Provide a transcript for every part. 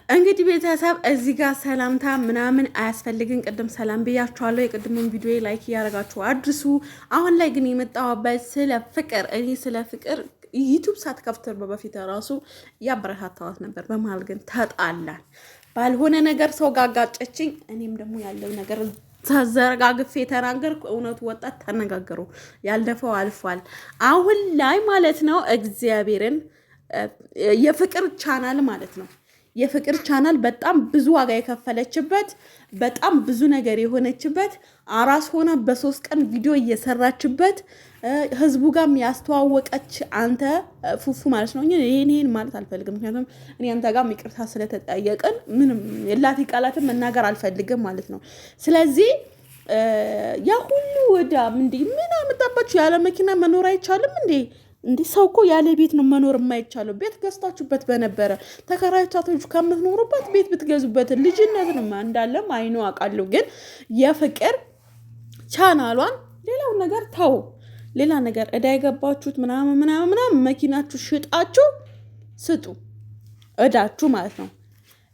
እንግዲህ ቤተሰብ እዚህ ጋር ሰላምታ ምናምን አያስፈልግን። ቅድም ሰላም ብያችኋለሁ። የቅድሙን ቪዲዮ ላይክ እያደረጋችሁ አድርሱ። አሁን ላይ ግን የመጣሁበት ስለ ፍቅር፣ እኔ ስለ ፍቅር ዩቲዩብ ሳትከፍት በፊት ራሱ ያበረታታዋት ነበር። በመሀል ግን ተጣላን። ባልሆነ ነገር ሰው ጋጋጨችኝ። እኔም ደግሞ ያለው ነገር ተዘረጋግፌ ተናገርኩ። እውነቱ ወጣት ተነጋገሩ። ያልደፈው አልፏል። አሁን ላይ ማለት ነው እግዚአብሔርን የፍቅር ቻናል ማለት ነው የፍቅር ቻናል በጣም ብዙ ዋጋ የከፈለችበት በጣም ብዙ ነገር የሆነችበት አራስ ሆና በ3 ቀን ቪዲዮ እየሰራችበት ህዝቡ ጋር ያስተዋወቀች አንተ ፉፉ ማለት ነው። ይሄን ማለት አልፈልግም፣ ምክንያቱም እኔ አንተ ጋር ይቅርታ ስለተጠየቀን ምንም የላቲ ቃላትን መናገር አልፈልግም ማለት ነው። ስለዚህ ያ ሁሉ ወዳ ምን አመጣባችሁ? ያለ መኪና መኖር አይቻልም እንዴ? ሰው እኮ ያለ ቤት ነው መኖር የማይቻለው። ቤት ገዝታችሁበት በነበረ ተከራይታችሁ ከምትኖሩበት ቤት ብትገዙበት ልጅነት ነው እንዳለም አይኑ አውቃለሁ። ግን የፍቅር ቻናሏን ሌላው ነገር ታው ሌላ ነገር እዳ የገባችሁት ምናምን መኪናችሁ ሽጣችሁ ስጡ እዳችሁ ማለት ነው።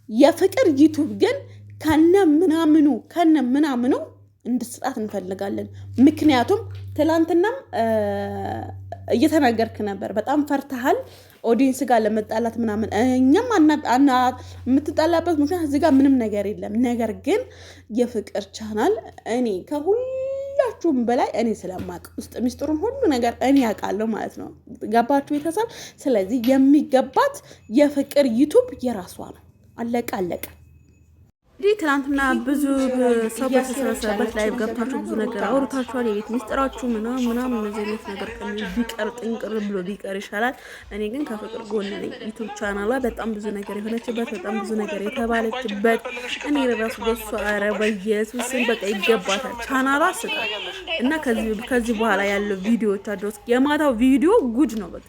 የፍቅር ዩቲዩብ ግን ከነ ምናምኑ እንድትስጣት እንፈልጋለን። ምክንያቱም ትላንትናም እየተናገርክ ነበር፣ በጣም ፈርተሃል ኦዲየንስ ጋር ለመጣላት ምናምን። እኛም የምትጣላበት ምክንያት እዚህ ጋር ምንም ነገር የለም። ነገር ግን የፍቅር ቻናል እኔ ከሁላችሁም በላይ እኔ ስለማቅ ውስጥ ሚስጥሩን ሁሉ ነገር እኔ ያውቃለሁ ማለት ነው። ገባችሁ ቤተሰብ? ስለዚህ የሚገባት የፍቅር ዩቲዩብ የራሷ ነው። አለቀ። እንግዲህ ትናንትና ብዙ ሰው በተሰበሰበበት ላይ ገብታችሁ ብዙ ነገር አውርታችኋል። የቤት ሚስጥራችሁ ምናምን እነዚህ አይነት ነገር ቢቀር ጥንቅር ብሎ ቢቀር ይሻላል። እኔ ግን ከፍቅር ጎን ነኝ። ዩቲዩብ ቻናሏ በጣም ብዙ ነገር የሆነችበት በጣም ብዙ ነገር የተባለችበት እኔ ራሱ በሷ ኧረ በኢየሱስ በቃ ይገባታል። ቻናሏ ስጣል እና ከዚህ በኋላ ያለው ቪዲዮዎች አድሮስ የማታው ቪዲዮ ጉድ ነው። በቃ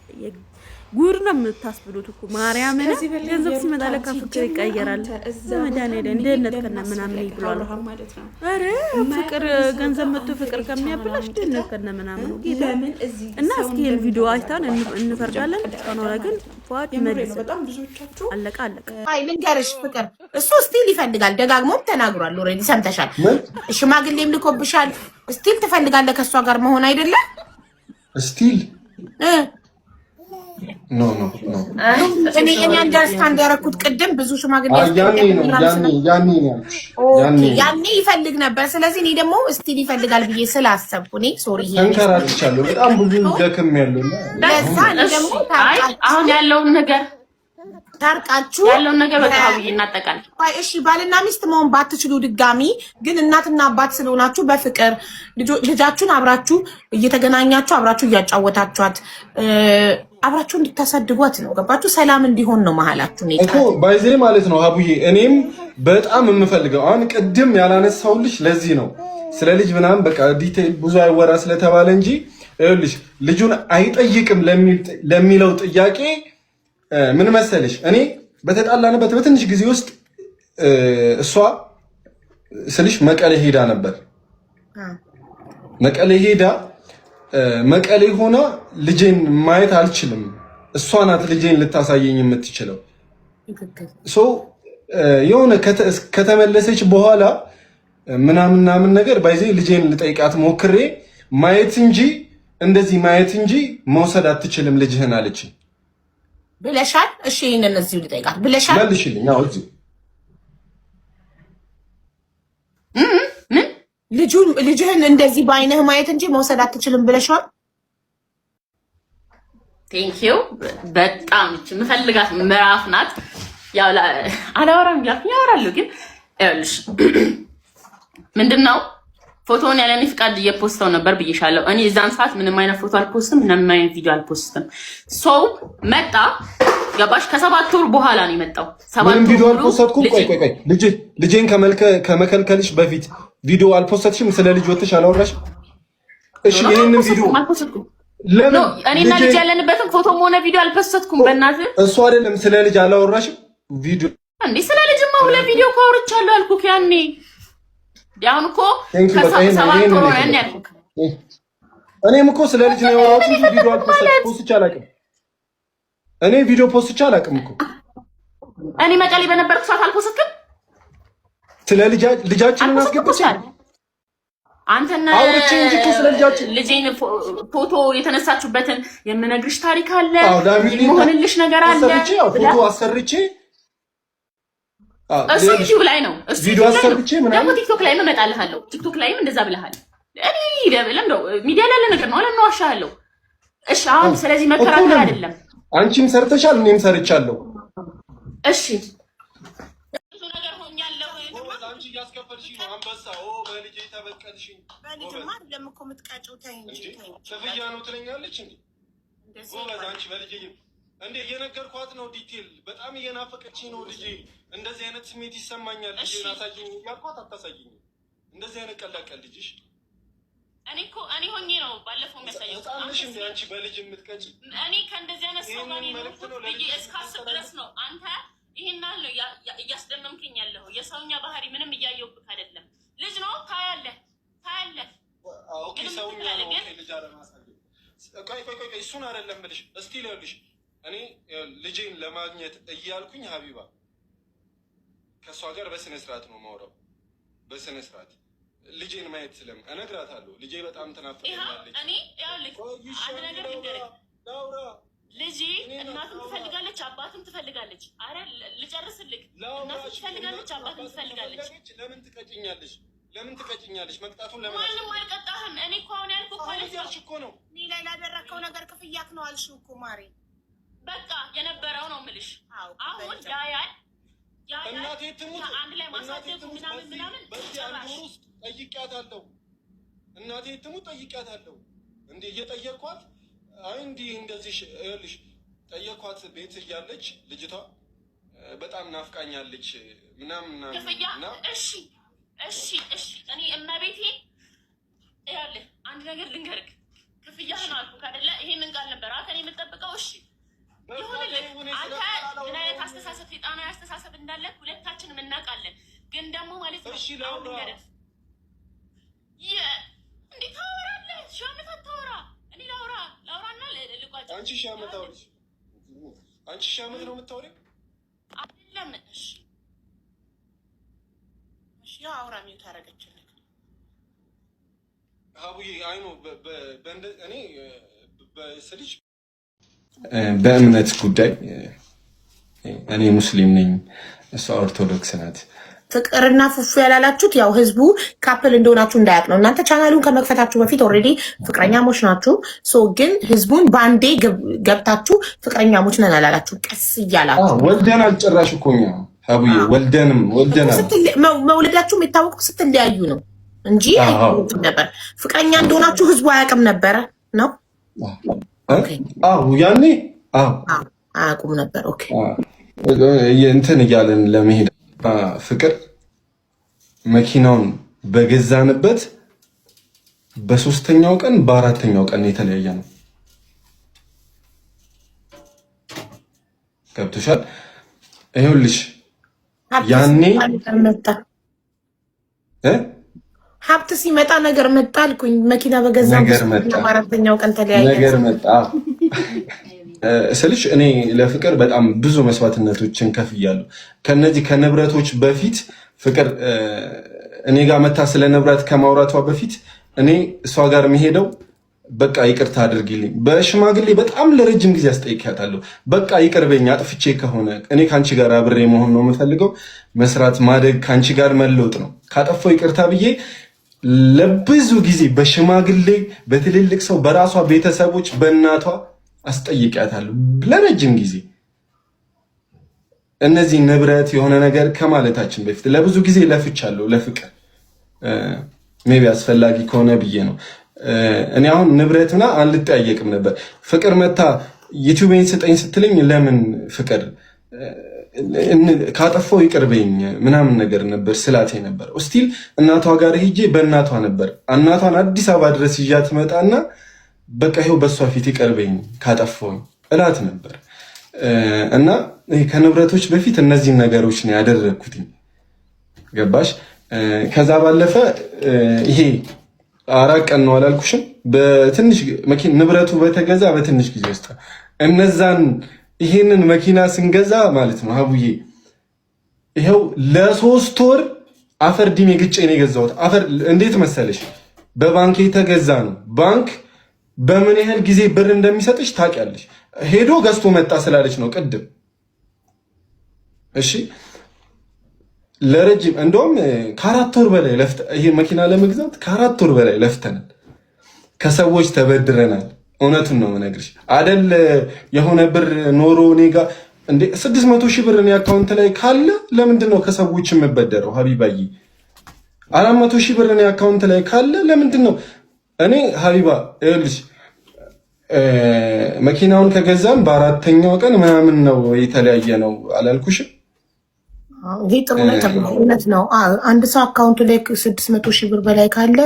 ጉድ ነው የምታስብሉት እኮ ማርያምን። ገንዘብ ሲመጣ ለካ ፍቅር ይቀየራል። ዘመዳን እንደነት ከነ ምናምን ይብሏል ማለት ነው። አረ ፍቅር ገንዘብ መጥቶ ፍቅር ከሚያብላሽ እንደነት ከነ ምናምን ጌታ እና እስኪ ቪዲዮ አይታን እንፈርዳለን። ቻናሏ ግን ፏት መልስ በጣም ብዙዎቻችሁ አለቀ። አይ ልንገርሽ ፍቅር እሱ ስቲል ይፈልጋል። ደጋግሞም ተናግሯል። ኦሬዲ ሰምተሻል። ሽማግሌም ልኮብሻል። ስቲል ትፈልጋለህ ከሷ ጋር መሆን አይደለ? ስቲል ኖ እኔ አንደርስታንድ ያደረኩት ቅድም ብዙ ሽማግሌ ያኔ ይፈልግ ነበር። ስለዚህ እኔ ደግሞ ስቲል ይፈልጋል ብዬ ስላሰብኩ እኔ ሶሪ ተንከራትቻለሁ። በጣም ብዙ ደክም ያለው ለዛ ደግሞ አሁን ያለውን ነገር ታርቃችሁ ያለውን ነገር በቃ ብዬ እናጠቃል። እሺ ባልና ሚስት መሆን ባትችሉ ድጋሚ ግን እናትና አባት ስለሆናችሁ በፍቅር ልጃችሁን አብራችሁ እየተገናኛችሁ አብራችሁ እያጫወታችኋት አብራችሁ እንድታሳድጓት ነው። ገባችሁ? ሰላም እንዲሆን ነው መሀላችሁ ነው እኮ ባይዜ ማለት ነው። አቡዬ እኔም በጣም የምፈልገው አሁን ቅድም ያላነሳውልሽ ለዚህ ነው። ስለ ልጅ ምናምን በቃ ዲቴል ብዙ አይወራ ስለተባለ እንጂ ይኸውልሽ ልጁን አይጠይቅም ለሚለው ጥያቄ ምን መሰለሽ፣ እኔ በተጣላንበት በትንሽ ጊዜ ውስጥ እሷ ስልሽ መቀሌ ሄዳ ነበር። መቀሌ ሆና ልጄን ማየት አልችልም፣ እሷ ናት ልጄን ልታሳየኝ የምትችለው። የሆነ ከተመለሰች በኋላ ምናምን ነገር ባይዜ ልጄን ልጠይቃት ሞክሬ ማየት እንጂ መውሰድ አትችልም ልጅህን አለች ብለሻል። እሺ ይሄንን እዚሁ ልጠይቃት ብለሻል። መልሽልኝ። አዎ እዚሁ ልጅህን እንደዚህ በአይነህ ማየት እንጂ መውሰድ አትችልም ብለሻል። ቴንኪው በጣም የምፈልጋት ምዕራፍ ናት። ያው አላወራም ያወራሉ ግን ይኸውልሽ ምንድነው ፎቶውን ያለኔ ፍቃድ እየፖስተው ነበር ብዬሻለሁ። እኔ እዛን ሰዓት ምንም አይነት ፎቶ አልፖስትም፣ ምንም አይነት ቪዲዮ አልፖስትም። ሰው መጣ ገባሽ? ከ7 ወር በኋላ ነው የመጣው። 7 ወር ቪዲዮ አልፖስትኩም። ቆይ ልጄን ከመከልከልሽ በፊት ቪዲዮ አልፖስትሽም። ስለ ልጅ ወጥሽ አላወራሽም? እሺ ይሄንን ቪዲዮ አልፖስትኩም። ለምን እኔና ልጅ ያለንበትን ፎቶም ሆነ ቪዲዮ አልፖስትኩም። በእናትህ እሱ አይደለም ስለ ልጅ አላወራሽም? ቪዲዮ እንዴ ስለ ልጅማ ሁለ ቪዲዮ ካወርቻለሁ አልኩክ ያኔ ያሁን እኮ ከ7 ወር ያኔ አልኩክ። እኔም እኮ ስለ ልጅ ነው ያወራሁት እንጂ ቪዲዮ ፖስት አላውቅም። እኔ ቪዲዮ ፖስት አላውቅም እኮ እኔ መቀሌ በነበርኩ ሰዓት አልፖስትም። ስለ ልጃችንን አስገብቻለሁ። አንተና አውርቼ እንጂ እኮ ስለ ልጄን ፎቶ የተነሳችሁበትን የምነግርሽ ታሪክ አለ፣ የምሆንልሽ ነገር አለ። ፎቶ አሰርቼ እሱ ዩቲዩብ ላይ ነው። እሱ ቪዲዮ አሰርቼ ምናምን ደግሞ ቲክቶክ ላይ እመጣልሃለሁ። ቲክቶክ ላይም እንደዛ ብለሃል። እኔ ለምንድነው ሚዲያ ላይ ያለ ነገር ነው አለና ዋሻለሁ። እሺ አሁን ስለዚህ መከራከር አይደለም። አንቺም ሰርተሻል፣ እኔም ሰርቻለሁ። እሺ ብዙ ነገር ሆኛለሁ። አንቺ እያስከፈልሽኝ ነው። አንበሳ በልጄ ተበቀልሽኝ። በልጅማ አይደለም እኮ የምትቃጨው። ተይ እንጂ ክፍያ ነው ትለኛለች እንዴ? ጎበዝ አንቺ በልጄ እንዴ እየነገርኳት ነው። ዲቴል በጣም እየናፈቀችኝ ነው ልጄ። እንደዚህ አይነት ስሜት ይሰማኛል። ልጄን አሳየኝ እያልኳት አታሳየኝ። እንደዚህ አይነት ቀላቀል ልጅሽ እኔ ሆኜ ነው ባለፈው የሚያሳየው። ህፃንሽ እንዴ አንቺ በልጅ የምትቀጭ? እኔ ከእንደዚህ አይነት ሰው ጋር ነው ብዬ እስካስብ ድረስ ነው አንተ ይሄን አለ እያስደመምክኝ ያለው። የሰውኛ ባህሪ ምንም እያየሁብህ አይደለም። ልጅ ነው ታያለህ። ኦኬ ሰውኛ ነው ልጅ አለማሳየት። ቆይ እሱን አይደለም ብልሽ እስቲ ልልሽ እኔ ልጄን ለማግኘት እያልኩኝ ሀቢባ ከእሷ ጋር በስነ ስርዓት ነው የማወራው። በስነ ስርዓት ልጄን ማየት እነግራታለሁ። ልጄ በጣም ትናፍቀኛለች። እኔ አንድ ነገር ልንገርህ፣ ልጄ እናትም ትፈልጋለች አባትም ትፈልጋለች። አረ ልጨርስልህ። እናትም ትፈልጋለች አባትም ትፈልጋለች። ለምን ትቀጭኛለች? መቅጣቱን ለምን? ማንም አልቀጣህም። እኔ እኮ አሁን ያልኩህ እኮ ነው። እኔ ላይ ላደረግከው ነገር ክፍያክ ነው አልሽው እኮ ማሬ። በቃ የነበረው ነው የምልሽ። አሁን ያያል እናቴ ትሙት አንድ ላይ ማሳደጉ ምናምን በዚህ አንድ ወር ውስጥ ጠይቂያታለሁ። እናቴ ትሙት ጠይቂያታለሁ። እንዴ እየጠየኳት አይ እንዲህ እንደዚህ ይኸውልሽ ጠየኳት። ቤት እያለች ልጅቷ በጣም ናፍቃኛለች ምናምን እና እሺ እኔ እመቤቴ ይኸውልህ አንድ ነገር ልንገርህ። ክፍያህን አልኩህ አይደለ? ይሄንን ቃል ነበር ከእኔ የምጠብቀው። እሺ ይሁንልህ። አንተ ምን አይነት አስተሳሰብ ሴጣናዊ አስተሳሰብ እንዳለ ሁለታችንም እናውቃለን። ግን ደግሞ ማለት ነው አሁን ልንገርህ እንዴት ታወራለህ? ሺህ ዓመት አታወራ። እኔ ላውራና ልቋጭ። አንቺ ሺህ ዓመት አውሪ። አንቺ ሺህ ዓመት ነው የምታወሪው አይደለም? እሺ ያው አውራ ሚው ታረገችልህ ሀቡዬ። አይ ነው እኔ በስልሽ በእምነት ጉዳይ እኔ ሙስሊም ነኝ፣ እሷ ኦርቶዶክስ ናት። ፍቅርና ፉፉ ያላላችሁት ያው ህዝቡ ካፕል እንደሆናችሁ እንዳያውቅ ነው። እናንተ ቻናሉን ከመክፈታችሁ በፊት ኦልሬዲ ፍቅረኛሞች ናችሁ። ግን ህዝቡን በአንዴ ገብታችሁ ፍቅረኛሞች ነን አላላችሁ። ቀስ እያላችሁ ወልደናል። ጭራሽ እኮ እኛ ሀቡዬ ወልደናል። መውለዳችሁ የሚታወቁ ስትለያዩ ነው እንጂ ነበር ፍቅረኛ እንደሆናችሁ ህዝቡ አያውቅም ነበረ ነው። ያኔ አያውቁም ነበር። ኦኬ እንትን እያለን ለመሄድ ፍቅር መኪናውን በገዛንበት በ3ኛው ቀን በ4ኛው ቀን የተለያየ ነው። ገብቶሻል? ይኸውልሽ ያኔ ሀብት ሲመጣ ነገር መጣ አልኩኝ። መኪና በገዛንበት በ4ኛው ቀን ተለያየ ነገር መጣ ስልሽ እኔ ለፍቅር በጣም ብዙ መስዋዕትነቶችን ከፍያለሁ። ከነዚህ ከንብረቶች በፊት ፍቅር እኔ ጋር መታ ስለ ንብረት ከማውራቷ በፊት እኔ እሷ ጋር የሚሄደው በቃ ይቅርታ አድርጊልኝ፣ በሽማግሌ በጣም ለረጅም ጊዜ አስጠይቂያታለሁ። በቃ ይቅርበኝ፣ አጥፍቼ ከሆነ እኔ ከአንቺ ጋር አብሬ መሆን ነው የምፈልገው፣ መስራት፣ ማደግ፣ ከአንቺ ጋር መለወጥ ነው። ካጠፋው ይቅርታ ብዬ ለብዙ ጊዜ በሽማግሌ በትልልቅ ሰው በራሷ ቤተሰቦች በእናቷ አስጠይቂያታለሁ ለረጅም ጊዜ። እነዚህ ንብረት የሆነ ነገር ከማለታችን በፊት ለብዙ ጊዜ ለፍቻለሁ ለፍቅር ሜቢ አስፈላጊ ከሆነ ብዬ ነው። እኔ አሁን ንብረትና አንልጠያየቅም ነበር። ፍቅር መታ ዩቲዩብን ስጠኝ ስትለኝ ለምን ፍቅር ካጠፋው ይቅርበኝ ምናምን ነገር ነበር ስላቴ ነበር። ስቲል እናቷ ጋር ሄጄ በእናቷ ነበር እናቷን አዲስ አበባ ድረስ ይዣት መጣና በቃ ይሄው በሷ ፊት ይቅርበኝ ካጠፋው እላት ነበር። እና ከንብረቶች በፊት እነዚህን ነገሮች ነው ያደረኩት። ገባሽ? ከዛ ባለፈ ይሄ 4 ቀን ነው አላልኩሽም? በትንሽ መኪና ንብረቱ በተገዛ በትንሽ ጊዜ ውስጥ እነዛን ይሄንን መኪና ስንገዛ ማለት ነው ሀቡዬ ይሄው ለ3 ወር አፈር ዲሜ ግጬ ነው የገዛሁት። አፈር እንዴት መሰለሽ በባንክ የተገዛ ነው። ባንክ በምን ያህል ጊዜ ብር እንደሚሰጥሽ ታውቂያለሽ። ሄዶ ገዝቶ መጣ ስላለች ነው ቅድም። እሺ ለረጅም እንደውም ከ4 ወር በላይ ይሄ መኪና ለመግዛት ከ4 ወር በላይ ለፍተናል። ከሰዎች ተበድረናል። እውነቱን ነው የምነግርሽ። አደል የሆነ ብር ኖሮ እኔ ጋር እንዴ 600 ሺህ ብር እኔ አካውንት ላይ ካለ ለምንድን ነው ከሰዎች የምበደረው? ሀቢባዬ 400 ሺህ ብር እኔ አካውንት ላይ ካለ ለምንድን ነው እኔ ሀቢባ ይኸውልሽ መኪናውን ከገዛን በ4ኛው ቀን ምናምን ነው የተለያየ ነው አላልኩሽም? ይሄ ጥሩ እውነት ነው። አንድ ሰው አካውንቱ ላይ 600 ሺህ ብር በላይ ካለ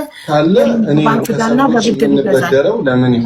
እኔ ከሰዎች የምንበደረው ለምን ይሆን?